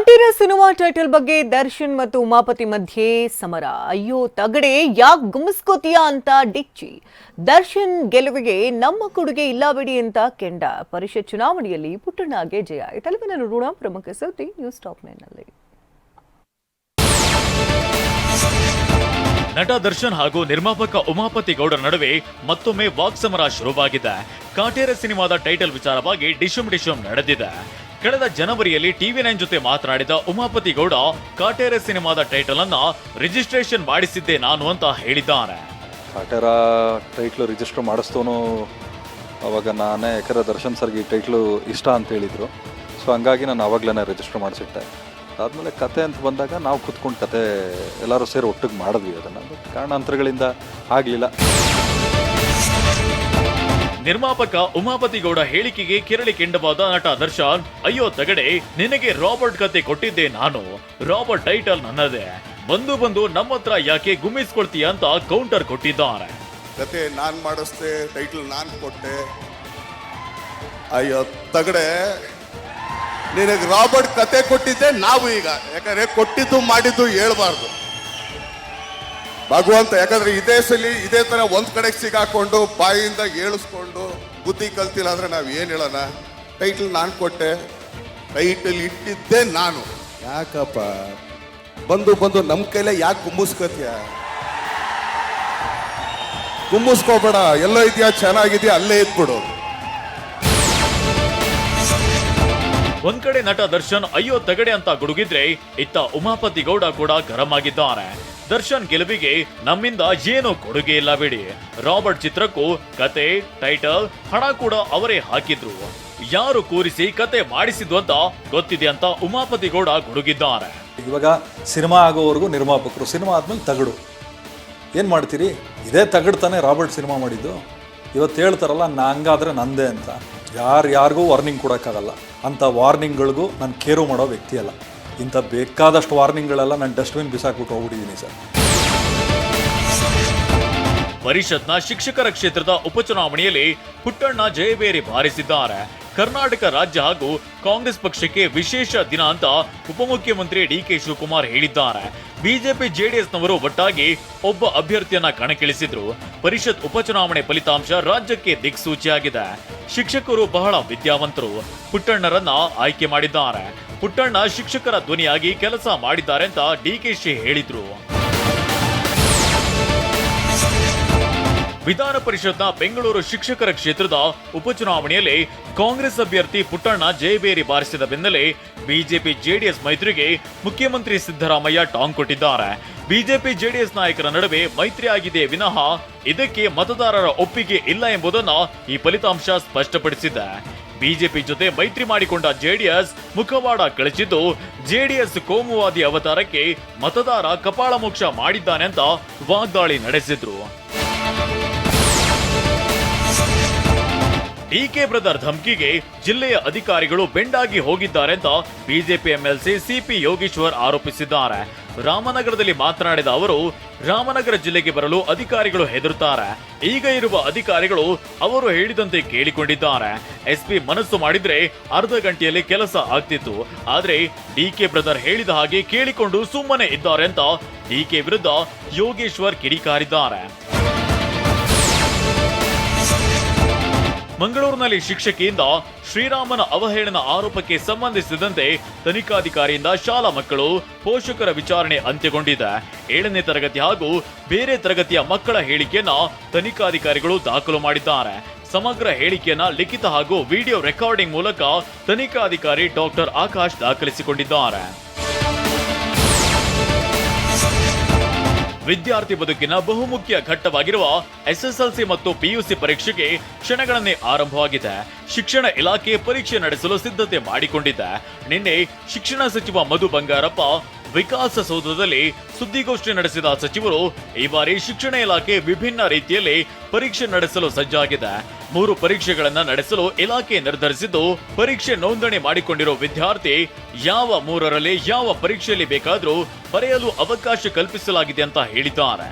Kaatera cinema title ಬಗ್ಗೆ ದರ್ಶನ್ ಮತ್ತು ಉಮಾಪತಿ ಮಧ್ಯೆ ಸಮರ. ಅಯ್ಯೋ ತಗಡೆ ಯಾಕೆ ಗುಮ್ಮಿಸ್ಕೋತೀಯಾ ಅಂತ ಡಿಚ್ಚಿ. ದರ್ಶನ್ ಗೆಲುವಿಗೆ ನಮ್ಮ ಕೊಡುಗೆ ಇಲ್ಲ ಬಿಡಿ ಅಂತ ಕೆಂಡ. ಪರಿಷತ್ ಚುನಾವಣೆಯಲ್ಲಿ ಪುಟ್ಟಣ್ಣಗೆ ಜಯ. ಇದೆಲ್ಲವನ್ನ ನೋಡೋಣ ಪ್ರಮುಖ ಸುದ್ದಿ ನ್ಯೂಸ್ ಟಾಪ್ 9 ನಲ್ಲಿ. ನಟ ದರ್ಶನ್ ಹಾಗೂ ನಿರ್ಮಾಪಕ ಉಮಾಪತಿ ಗೌಡ ನಡುವೆ ಮತ್ತೊಮ್ಮೆ ವಾಕ್ಸಮರ ಶುರುವಾಗಿದೆ. ಕಾಟೇರ ಸಿನಿಮಾದ ಟೈಟಲ್ ವಿಚಾರವಾಗಿ ಡಿಶುಮ್ ನಡೆದಿದೆ. ಕಳೆದ ಜನವರಿಯಲ್ಲಿ ಟಿವಿ9 ಜೊತೆ ಮಾತನಾಡಿದ ಉಮಾಪತಿ ಗೌಡ ಕಾಟೇರ ಸಿನಿಮಾದ ಟೈಟಲ್ ಅನ್ನ ರಿಜಿಸ್ಟ್ರೇಷನ್ ಮಾಡಿಸಿದ್ದೆ ನಾನು ಅಂತ ಹೇಳಿದ್ದಾರೆ. ಕಾಟೇರ ಟೈಟ್ಲು ರಿಜಿಸ್ಟರ್ ಮಾಡಿಸ್ತೋನು ಅವಾಗ ನಾನೇ, ಯಾಕಂದರೆ ದರ್ಶನ್ ಸರ್ಗೆ ಈ ಟೈಟ್ಲು ಇಷ್ಟ ಅಂತ ಹೇಳಿದರು. ಸೊ ಹಂಗಾಗಿ ನಾನು ಆವಾಗಲೇ ರಿಜಿಸ್ಟರ್ ಮಾಡಿಸಿಟ್ಟೆ. ಅದಾದಮೇಲೆ ಕತೆ ಅಂತ ಬಂದಾಗ ನಾವು ಕೂತ್ಕೊಂಡು ಕತೆ ಎಲ್ಲರೂ ಸೇರಿ ಒಟ್ಟಿಗೆ ಮಾಡಿದ್ವಿ. ಅದನ್ನು ಬಟ್ ಕಾರಣಾಂತರಗಳಿಂದ ಆಗಲಿಲ್ಲ. ನಿರ್ಮಾಪಕ ಉಮಾಪತಿ ಗೌಡ ಹೇಳಿಕೆಗೆ ಕೆರಳಿ ಕೆಂಡವಾದ ನಟ ದರ್ಶನ್, ಅಯ್ಯೋ ತಗಡೆ ನಿನಗೆ ರಾಬರ್ಟ್ ಕತೆ ಕೊಟ್ಟಿದ್ದೆ ನಾನು, ರಾಬರ್ಟ್ ಟೈಟಲ್ ನನ್ನದೇ, ಬಂದು ನಮ್ಮ ಹತ್ರ ಯಾಕೆ ಗುಮ್ಮಿಸ್ಕೊಳ್ತೀಯ ಅಂತ ಕೌಂಟರ್ ಕೊಟ್ಟಿದ್ದಾರೆ. ಕತೆ ನಾನ್ ಮಾಡಿಸ್ದೆ, ಟೈಟಲ್ ನಾನ್ ಕೊಟ್ಟೆ. ಅಯ್ಯೋ ತಗಡೆ ನಿನಗೆ ರಾಬರ್ಟ್ ಕತೆ ಕೊಟ್ಟಿದ್ದೆ ನಾವು ಈಗ, ಯಾಕಂದ್ರೆ ಕೊಟ್ಟಿದ್ದು ಮಾಡಿದ್ದು ಹೇಳ್ಬಾರ್ದು ಭಗವಂತ. ಯಾಕಂದ್ರೆ ಇದೇ ಸಲಿ ಇದೇ ತರ ಒಂದ್ ಕಡೆಗೆ ಸಿಗಾಕೊಂಡು ಬಾಯಿಯಿಂದ ಏಳಿಸ್ಕೊಂಡು ಬುದ್ಧಿ ಕಲ್ತಿಲ್ಲ ಅಂದ್ರೆ ನಾವ್ ಏನ್ ಹೇಳೋಣ. ಟೈಟಲ್ ನಾನು ಕೊಟ್ಟೆ, ಟೈಟಲ್ ಇಟ್ಟಿದ್ದೆ ನಾನು. ಯಾಕಪ್ಪ ಬಂದು ನಮ್ ಕೈಲೇ ಯಾಕೆ ಗುಮ್ಮಿಸ್ಕೋತೀಯ? ಗುಮ್ಮಿಸ್ಕೋಬೇಡ, ಎಲ್ಲೋ ಇದೆಯಾ ಚೆನ್ನಾಗಿದ್ಯಾ ಅಲ್ಲೇ ಇದ್ಬಿಡು. ಒಂದ್ ಕಡೆ ನಟ ದರ್ಶನ್ ಅಯ್ಯೋ ತಗಡೆ ಅಂತ ಗುಡುಗಿದ್ರೆ, ಇತ್ತ ಉಮಾಪತಿ ಗೌಡ ಕೂಡ ಗರಂ ಆಗಿದ್ದಾರೆ. ದರ್ಶನ್ ಗೆಲುವಿಗೆ ನಮ್ಮಿಂದ ಏನೂ ಕೊಡುಗೆ ಇಲ್ಲ ಬಿಡಿ, ರಾಬರ್ಟ್ ಚಿತ್ರಕ್ಕೂ ಕತೆ, ಟೈಟಲ್, ಹಣ ಕೂಡ ಅವರೇ ಹಾಕಿದ್ರು, ಯಾರು ಕೂರಿಸಿ ಕತೆ ಮಾಡಿಸಿದ್ದು ಅಂತ ಗೊತ್ತಿದೆ ಅಂತ ಉಮಾಪತಿ ಗೌಡ ಗುಡುಗಿದ್ದಾರೆ. ಇವಾಗ ಸಿನಿಮಾ ಆಗೋವರೆಗೂ ನಿರ್ಮಾಪಕರು, ಸಿನಿಮಾ ಆದ್ಮೇಲೆ ತಗಡು ಏನು ಮಾಡ್ತೀರಿ? ಇದೇ ತಗಡು ತಾನೇ ರಾಬರ್ಟ್ ಸಿನಿಮಾ ಮಾಡಿದ್ದು. ಇವತ್ತು ಹೇಳ್ತಾರಲ್ಲ ಹಂಗಾದ್ರೆ ನಂದೇ ಅಂತ. ಯಾರಿಗೂ ವಾರ್ನಿಂಗ್ ಕೊಡೋಕ್ಕಾಗಲ್ಲ. ಅಂಥ ವಾರ್ನಿಂಗ್ಗಳಿಗೂ ನಾನು ಕೇರು ಮಾಡೋ ವ್ಯಕ್ತಿ ಅಲ್ಲ. ಇಂಥ ಬೇಕಾದಷ್ಟು ವಾರ್ನಿಂಗ್ಗಳೆಲ್ಲ ನಾನು ಡಸ್ಟ್ಬಿನ್ ಬಿಸಾಕ್ಬಿಟ್ಟು ಹೋಗ್ಬಿಟ್ಟಿದ್ದೀನಿ ಸರ್. ಪರಿಷತ್ನ ಶಿಕ್ಷಕರ ಕ್ಷೇತ್ರದ ಉಪಚುನಾವಣೆಯಲ್ಲಿ ಪುಟ್ಟಣ್ಣ ಜಯಬೇರಿ ಬಾರಿಸಿದ್ದಾರೆ. ಕರ್ನಾಟಕ ರಾಜ್ಯ ಹಾಗೂ ಕಾಂಗ್ರೆಸ್ ಪಕ್ಷಕ್ಕೆ ವಿಶೇಷ ದಿನ ಅಂತ ಉಪಮುಖ್ಯಮಂತ್ರಿ ಡಿಕೆ ಶಿವಕುಮಾರ್ ಹೇಳಿದ್ದಾರೆ. ಬಿಜೆಪಿ ಜೆಡಿಎಸ್ನವರು ಒಟ್ಟಾಗಿ ಒಬ್ಬ ಅಭ್ಯರ್ಥಿಯನ್ನ ಕಣಕ್ಕಿಳಿಸಿದ್ರು. ಪರಿಷತ್ ಉಪಚುನಾವಣೆ ಫಲಿತಾಂಶ ರಾಜ್ಯಕ್ಕೆ ದಿಕ್ಸೂಚಿಯಾಗಿದೆ. ಶಿಕ್ಷಕರು ಬಹಳ ವಿದ್ಯಾವಂತರು, ಪುಟ್ಟಣ್ಣರನ್ನ ಆಯ್ಕೆ ಮಾಡಿದ್ದಾರೆ. ಪುಟ್ಟಣ್ಣ ಶಿಕ್ಷಕರ ಧ್ವನಿಯಾಗಿ ಕೆಲಸ ಮಾಡಿದ್ದಾರೆ ಅಂತ ಡಿಕೆಶಿ ಹೇಳಿದ್ರು. ವಿಧಾನ ಪರಿಷತ್ನ ಬೆಂಗಳೂರು ಶಿಕ್ಷಕರ ಕ್ಷೇತ್ರದ ಉಪಚುನಾವಣೆಯಲ್ಲಿ ಕಾಂಗ್ರೆಸ್ ಅಭ್ಯರ್ಥಿ ಪುಟ್ಟಣ್ಣ ಜಯಬೇರಿ ಬಾರಿಸಿದ ಬೆನ್ನಲ್ಲೇ ಬಿಜೆಪಿ ಜೆಡಿಎಸ್ ಮೈತ್ರಿಗೆ ಮುಖ್ಯಮಂತ್ರಿ ಸಿದ್ದರಾಮಯ್ಯ ಟಾಂಗ್ ಕೊಟ್ಟಿದ್ದಾರೆ. ಬಿಜೆಪಿ ಜೆಡಿಎಸ್ ನಾಯಕರ ನಡುವೆ ಮೈತ್ರಿ ಆಗಿದೆ ವಿನಃ ಇದಕ್ಕೆ ಮತದಾರರ ಒಪ್ಪಿಗೆ ಇಲ್ಲ ಎಂಬುದನ್ನು ಈ ಫಲಿತಾಂಶ ಸ್ಪಷ್ಟಪಡಿಸಿದೆ. ಬಿಜೆಪಿ ಜೊತೆ ಮೈತ್ರಿ ಮಾಡಿಕೊಂಡ ಜೆಡಿಎಸ್ ಮುಖವಾಡ ಕಳಿಸಿದ್ದು, ಜೆಡಿಎಸ್ ಕೋಮುವಾದಿ ಅವತಾರಕ್ಕೆ ಮತದಾರ ಕಪಾಳ ಮೋಕ್ಷ ಮಾಡಿದ್ದಾನೆ ಅಂತ ವಾಗ್ದಾಳಿ ನಡೆಸಿದ್ರು. ಡಿಕೆ ಬ್ರದರ್ ಧಮ್ಕಿಗೆ ಜಿಲ್ಲೆಯ ಅಧಿಕಾರಿಗಳು ಬೆಂಡಾಗಿ ಹೋಗಿದ್ದಾರೆ ಅಂತ ಬಿಜೆಪಿ ಎಂಎಲ್ಸಿ ಸಿಪಿ ಯೋಗೇಶ್ವರ್ ಆರೋಪಿಸಿದ್ದಾರೆ. ರಾಮನಗರದಲ್ಲಿ ಮಾತನಾಡಿದ ಅವರು, ರಾಮನಗರ ಜಿಲ್ಲೆಗೆ ಬರಲು ಅಧಿಕಾರಿಗಳು ಹೆದರುತ್ತಾರೆ. ಈಗ ಇರುವ ಅಧಿಕಾರಿಗಳು ಅವರು ಹೇಳಿದಂತೆ ಕೇಳಿಕೊಂಡಿದ್ದಾರೆ. ಎಸ್ಪಿ ಮನಸ್ಸು ಮಾಡಿದ್ರೆ ಅರ್ಧ ಗಂಟೆಯಲ್ಲಿ ಕೆಲಸ ಆಗ್ತಿತ್ತು. ಆದ್ರೆ ಡಿಕೆ ಬ್ರದರ್ ಹೇಳಿದ ಹಾಗೆ ಕೇಳಿಕೊಂಡು ಸುಮ್ಮನೆ ಇದ್ದಾರೆ ಅಂತ ಡಿಕೆ ವಿರುದ್ಧ ಯೋಗೇಶ್ವರ್ ಕಿಡಿಕಾರಿದ್ದಾರೆ. ಮಂಗಳೂರಿನಲ್ಲಿ ಶಿಕ್ಷಕಿಯಿಂದ ಶ್ರೀರಾಮನ ಅವಹೇಳನ ಆರೋಪಕ್ಕೆ ಸಂಬಂಧಿಸಿದಂತೆ ತನಿಖಾಧಿಕಾರಿಯಿಂದ ಶಾಲಾ ಮಕ್ಕಳು, ಪೋಷಕರ ವಿಚಾರಣೆ ಅಂತ್ಯಗೊಂಡಿದೆ. 7ನೇ ತರಗತಿ ಹಾಗೂ ಬೇರೆ ತರಗತಿಯ ಮಕ್ಕಳ ಹೇಳಿಕೆಯನ್ನ ತನಿಖಾಧಿಕಾರಿಗಳು ದಾಖಲು ಮಾಡಿದ್ದಾರೆ. ಸಮಗ್ರ ಹೇಳಿಕೆಯನ್ನ ಲಿಖಿತ ಹಾಗೂ ವಿಡಿಯೋ ರೆಕಾರ್ಡಿಂಗ್ ಮೂಲಕ ತನಿಖಾಧಿಕಾರಿ ಡಾಕ್ಟರ್ ಆಕಾಶ್ ದಾಖಲಿಸಿಕೊಂಡಿದ್ದಾರೆ. ವಿದ್ಯಾರ್ಥಿ ಬದುಕಿನ ಬಹುಮುಖ್ಯ ಘಟ್ಟವಾಗಿರುವ ಎಸ್ಎಸ್ಎಲ್ಸಿ ಮತ್ತು ಪಿಯುಸಿ ಪರೀಕ್ಷೆಗೆ ಕ್ಷಣಗಳನ್ನೇ ಆರಂಭವಾಗಿದೆ. ಶಿಕ್ಷಣ ಇಲಾಖೆ ಪರೀಕ್ಷೆ ನಡೆಸಲು ಸಿದ್ಧತೆ ಮಾಡಿಕೊಂಡಿದೆ. ನಿನ್ನೆ ಶಿಕ್ಷಣ ಸಚಿವ ಮಧು ಬಂಗಾರಪ್ಪ ವಿಕಾಸಸೌಧದಲ್ಲಿ ಸುದ್ದಿಗೋಷ್ಠಿ ನಡೆಸಿದ ಸಚಿವರು, ಈ ಬಾರಿ ಶಿಕ್ಷಣ ಇಲಾಖೆ ವಿಭಿನ್ನ ರೀತಿಯಲ್ಲಿ ಪರೀಕ್ಷೆ ನಡೆಸಲು ಸಜ್ಜಾಗಿದೆ. 3 ಪರೀಕ್ಷೆಗಳನ್ನು ನಡೆಸಲು ಇಲಾಖೆ ನಿರ್ಧರಿಸಿದ್ದು, ಪರೀಕ್ಷೆ ನೋಂದಣಿ ಮಾಡಿಕೊಂಡಿರೋ ವಿದ್ಯಾರ್ಥಿ ಯಾವ 3ರಲ್ಲಿ ಯಾವ ಪರೀಕ್ಷೆಯಲ್ಲಿ ಬೇಕಾದರೂ ಬರೆಯಲು ಅವಕಾಶ ಕಲ್ಪಿಸಲಾಗಿದೆ ಅಂತ ಹೇಳಿದ್ದಾರೆ.